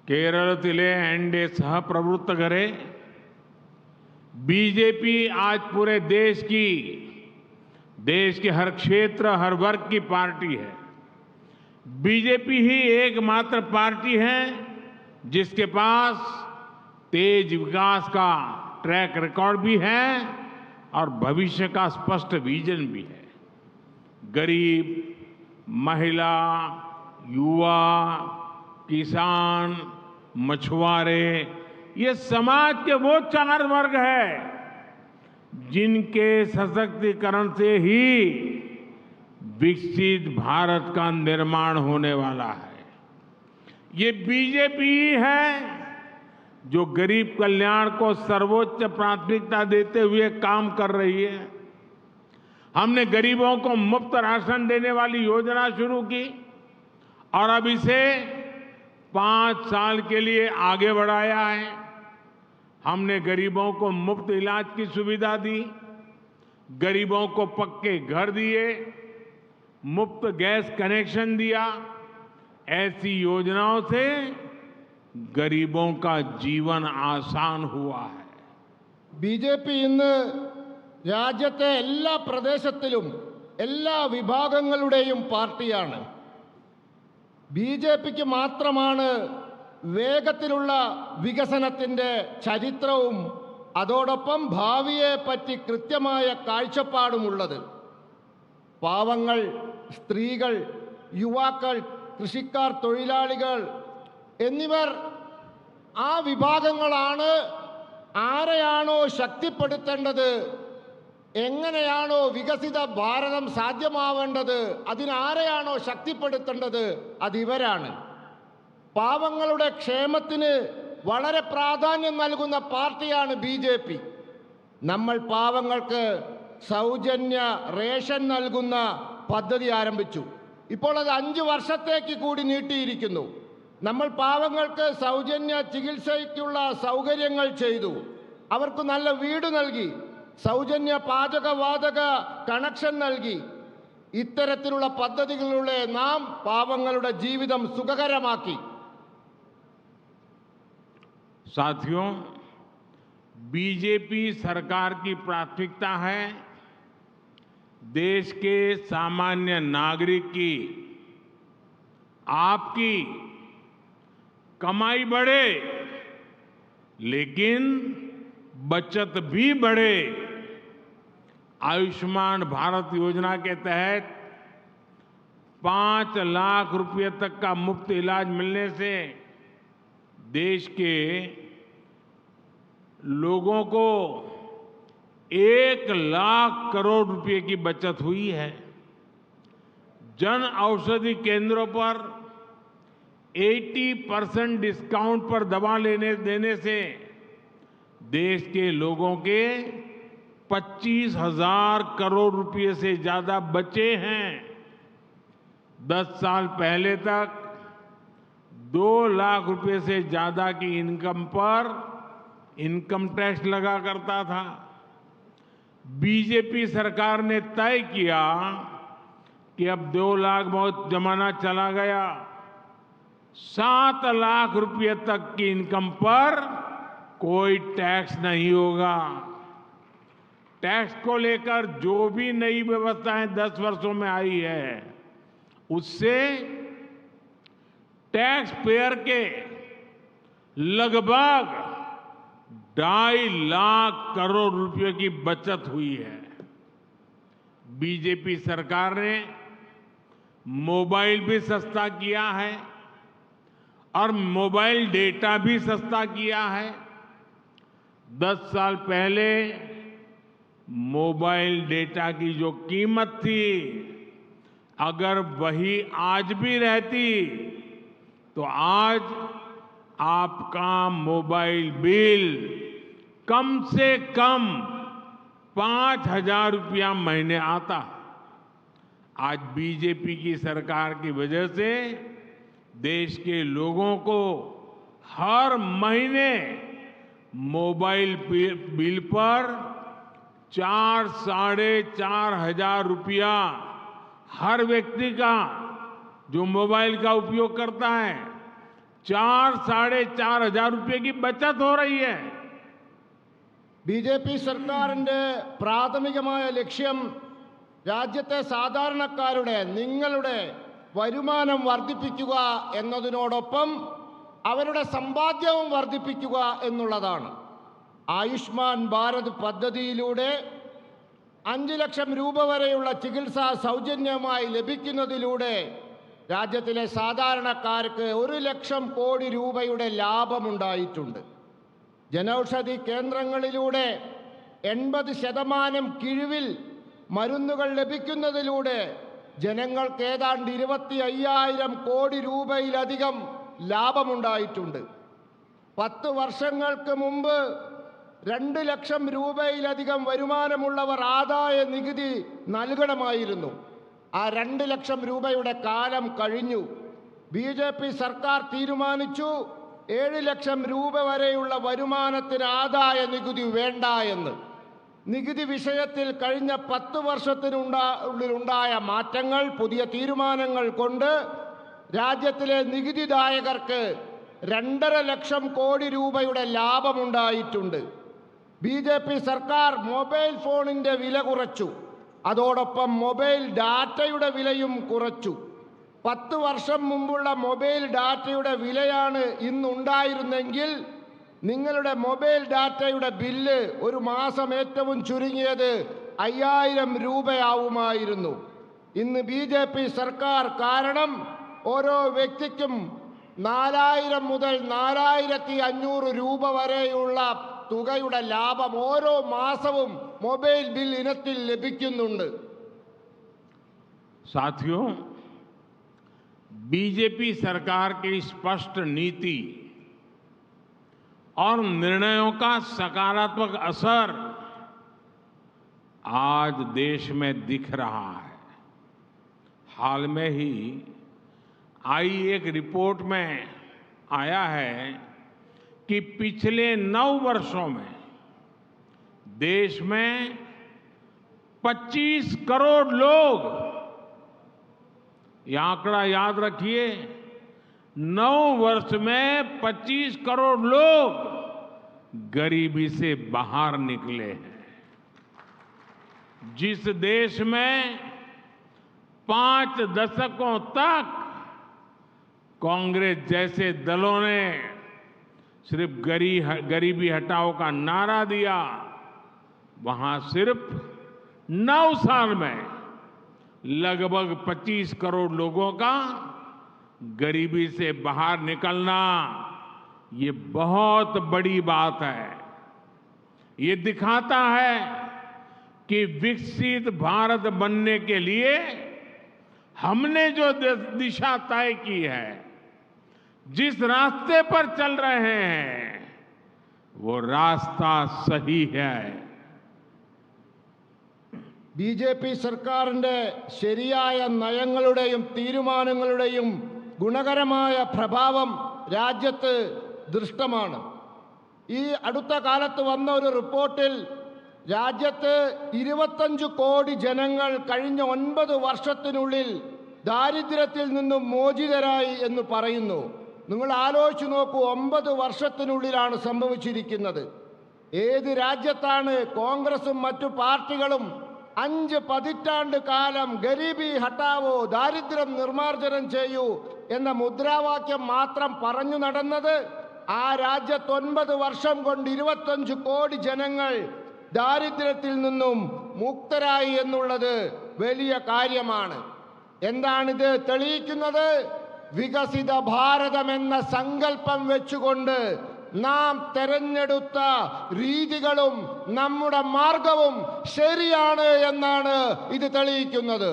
കേരളത്തിലെ NDA सहप्रवृत्तकरे BJP आज पूरे देश के हर क्षेत्र, हर वर्ग की पार्टी है। बीजेपी ही एकमात्र पार्टी है जिसके पास तेज विकास का ट्रैक रिकॉर्ड भी है और भविष्य का स्पष्ट विजन भी है। गरीब, महिला, युवा, किसान, मछुआरे, ये समाज के वो चार वर्ग हैं जिनके सशक्तिकरण से ही विकसित भारत का निर्माण होने वाला है। ये बीजेपी ही है जो गरीब कल्याण को सर्वोच्च प्राथमिकता देते हुए काम कर रही है। हमने गरीबों को मुफ्त राशन देने वाली योजना शुरू की और अब इसे 5 साल के लिए आगे बढ़ाया है। हमने गरीबों को मुफ्त इलाज की सुविधा दी, गरीबों को पक्के घर दिए, मुफ्त गैस कनेक्शन दिया। ऐसी योजनाओं से गरीबों का जीवन आसान हुआ है। ബിജെപി ഇന്ന് രാജ്യത്തെ എല്ലാ പ്രദേശത്തിലും എല്ലാ വിഭാഗങ്ങളുടെയും പാർട്ടിയാണ്. ബിജെപിക്ക് മാത്രമാണ് വേഗത്തിലുള്ള വികസനത്തിന്റെ ചരിത്രവും അതോടൊപ്പം ഭാവിയെപ്പറ്റി കൃത്യമായ കാഴ്ചപ്പാടുമുള്ളത്. പാവങ്ങൾ, സ്ത്രീകൾ, യുവാക്കൾ, കൃഷിക്കാർ, തൊഴിലാളികൾ എന്നിവർ ആ വിഭാഗങ്ങളാണ്. ആരെയാണോ ശക്തിപ്പെടുത്തേണ്ടത്, എങ്ങനെയാണോ വികസിത ഭാരതം സാധ്യമാവേണ്ടത്, അതിനാരെയാണോ ശക്തിപ്പെടുത്തേണ്ടത്, അതിവരാണ്. പാവങ്ങളുടെ ക്ഷേമത്തിന് വളരെ പ്രാധാന്യം നൽകുന്ന പാർട്ടിയാണ് ബിജെപി. നമ്മൾ പാവങ്ങൾക്ക് സൗജന്യ റേഷൻ നൽകുന്ന പദ്ധതി ആരംഭിച്ചു. ഇപ്പോൾ അത് 5 വർഷത്തേക്ക് കൂടി നീട്ടിയിരിക്കുന്നു. നമ്മൾ പാവങ്ങൾക്ക് സൗജന്യ ചികിത്സയ്ക്കുള്ള സൗകര്യങ്ങൾ ചെയ്തു. അവർക്ക് നല്ല വീട് നൽകി, സൗജന്യ പാചകവാതക കണക്ഷൻ നൽകി. ഇത്തരത്തിലുള്ള പദ്ധതികളിലൂടെ നാം പാവങ്ങളുടെ ജീവിതം സുഖകരമാക്കി. साथियों, बीजेपी सरकार की प्राथमिकता है देश के सामान्य नागरिक की, आपकी कमाई बढ़े लेकिन बचत भी बढ़े। आयुष्मान भारत योजना के तहत 5 लाख रुपए तक का मुफ्त इलाज मिलने से देश के लोगों को 1 लाख करोड़ रुपए की बचत हुई है। जन औषधि केंद्रों पर 80% डिस्काउंट पर दवा देने से देश के लोगों के 25,000 करोड़ रुपए से ज्यादा बचे हैं। 10 साल पहले तक 2 लाख रुपए से ज्यादा की इनकम पर इनकम टैक्स लगा करता था। बीजेपी सरकार ने तय किया कि अब 2 लाख बहुत जमाना चला गया, 7 लाख रुपए तक की इनकम पर कोई टैक्स नहीं होगा। टैक्स को लेकर जो भी नई व्यवस्थाएं 10 वर्षों में आई है, उससे टैक्स पेयर के लगभग 2.5 लाख करोड़ रुपए की बचत हुई है। बीजेपी सरकार ने मोबाइल भी सस्ता किया है और मोबाइल डेटा भी सस्ता किया है। 10 साल पहले मोबाइल डेटा की जो कीमत थी, अगर वही आज भी रहती तो आज आपका मोबाइल बिल कम से कम 5,000 रुपया महीने आता। आज बीजेपी की सरकार की वजह से देश के लोगों को हर महीने मोबाइल बिल पर 4-4.5 हजार रुपया हर व्यक्ति का जो मोबाइल का उपयोग करता है 4-4.5 रुपए की बचत हो रही है। BJP സർക്കാരിൻ്റെ പ്രാഥമികമായ ലക്ഷ്യം രാജ്യത്തെ സാധാരണക്കാരുടെ നിങ്ങളുടെ വരുമാനം വർദ്ധിപ്പിക്കുക എന്നതിനോടൊപ്പം അവരുടെ സമ്പാദ്യവും വർദ്ധിപ്പിക്കുക എന്നുള്ളതാണ്. ആയുഷ്മാൻ ഭാരത് പദ്ധതിയിലൂടെ 5 ലക്ഷം രൂപ വരെയുള്ള ചികിത്സ സൗജന്യമായി ലഭിക്കുന്നതിലൂടെ രാജ്യത്തിലെ സാധാരണക്കാർക്ക് 1 ലക്ഷം കോടി രൂപയുടെ ലാഭമുണ്ടായിട്ടുണ്ട്. ജനൌഷധി കേന്ദ്രങ്ങളിലൂടെ 80% കിഴിവിൽ മരുന്നുകൾ ലഭിക്കുന്നതിലൂടെ ജനങ്ങൾക്ക് ഏതാണ്ട് 25,000 കോടി രൂപയിലധികം ലാഭമുണ്ടായിട്ടുണ്ട്. 10 വർഷങ്ങൾക്ക് മുമ്പ് 2 ലക്ഷം രൂപയിലധികം വരുമാനമുള്ളവർ ആദായ നികുതി നൽകണമായിരുന്നു. ആ 2 ലക്ഷം രൂപയുടെ കാലം കഴിഞ്ഞു. BJP സർക്കാർ തീരുമാനിച്ചു 7 ലക്ഷം രൂപ വരെയുള്ള വരുമാനത്തിന് ആദായ നികുതി വേണ്ട എന്ന്. നികുതി വിഷയത്തിൽ കഴിഞ്ഞ 10 വർഷത്തിനുള്ളിലുണ്ടായ മാറ്റങ്ങൾ, പുതിയ തീരുമാനങ്ങൾ കൊണ്ട് രാജ്യത്തിലെ നികുതിദായകർക്ക് 2.5 ലക്ഷം കോടി രൂപയുടെ ലാഭമുണ്ടായിട്ടുണ്ട്. BJP സർക്കാർ മൊബൈൽ ഫോണിൻ്റെ വില കുറച്ചു. അതോടൊപ്പം മൊബൈൽ ഡാറ്റയുടെ വിലയും കുറച്ചു. 10 വർഷം മുമ്പുള്ള മൊബൈൽ ഡാറ്റയുടെ വിലയാണ് ഇന്നുണ്ടായിരുന്നെങ്കിൽ നിങ്ങളുടെ മൊബൈൽ ഡാറ്റയുടെ ബില്ല് ഒരു മാസം ഏറ്റവും ചുരുങ്ങിയത് 5,000 രൂപയാവുമായിരുന്നു. ഇന്ന് BJP സർക്കാർ കാരണം ഓരോ വ്യക്തിക്കും 4,000 മുതൽ 4,500 രൂപ വരെയുള്ള തുകയുടെ ലാഭം ഓരോ മാസവും മൊബൈൽ ബിൽ ഇനത്തിൽ ലഭിക്കുന്നുണ്ട്. साथियों, BJP सरकार की स्पष्ट नीति और निर्णयों का सकारात्मक असर आज देश में दिख रहा है। हाल में ही आई एक रिपोर्ट में आया है कि पिछले 9 वर्षों में देश में 25 करोड़ लोग, ये आंकड़ा याद रखिए, 9 वर्ष में 25 करोड़ लोग गरीबी से बाहर निकले हैं। जिस देश में 5 दशकों तक कांग्रेस जैसे दलों ने सिर्फ गरीबी हटाओ का नारा दिया, वहां सिर्फ 9 साल में लगभग 25 करोड़ लोगों का गरीबी से बाहर निकलना, ये बहुत बड़ी बात है। ये दिखाता है कि विकसित भारत बनने के लिए हमने जो दिशा तय की है, जिस रास्ते पर चल रहे हैं, वो रास्ता सही है। BJP സർക്കാരിൻ്റെ ശരിയായ നയങ്ങളുടെയും തീരുമാനങ്ങളുടെയും ഗുണകരമായ പ്രഭാവം രാജ്യത്ത് ദൃഷ്ടമാണ്. ഈ അടുത്ത കാലത്ത് വന്ന ഒരു റിപ്പോർട്ടിൽ രാജ്യത്ത് 25 കോടി ജനങ്ങൾ കഴിഞ്ഞ 9 വർഷത്തിനുള്ളിൽ ദാരിദ്ര്യത്തിൽ നിന്നും മോചിതരായി എന്ന് പറയുന്നു. നിങ്ങൾ ആലോചിച്ച് നോക്കൂ, 9 വർഷത്തിനുള്ളിലാണ് സംഭവിച്ചിരിക്കുന്നത്. ഏത് രാജ്യത്താണ് കോൺഗ്രസും മറ്റു പാർട്ടികളും 5 പതിറ്റാണ്ട് കാലം ഗരീബി ഹട്ടാവോ, ദാരിദ്ര്യം നിർമ്മാർജ്ജനം ചെയ്യൂ എന്ന മുദ്രാവാക്യം മാത്രം പറഞ്ഞു നടന്നത്? ആ രാജ്യത്ത് 9 വർഷം കൊണ്ട് 25 കോടി ജനങ്ങൾ ദാരിദ്ര്യത്തിൽ നിന്നും മുക്തരായി എന്നുള്ളത് വലിയ കാര്യമാണ്. എന്താണിത് തെളിയിക്കുന്നത്? വികസിത ഭാരതം എന്ന സങ്കല്പം വെച്ചുകൊണ്ട് നാം തെരഞ്ഞെടുത്ത രീതികളും നമ്മുടെ മാർഗവും ശരിയാണ് എന്നാണ് ഇത് തെളിയിക്കുന്നത്.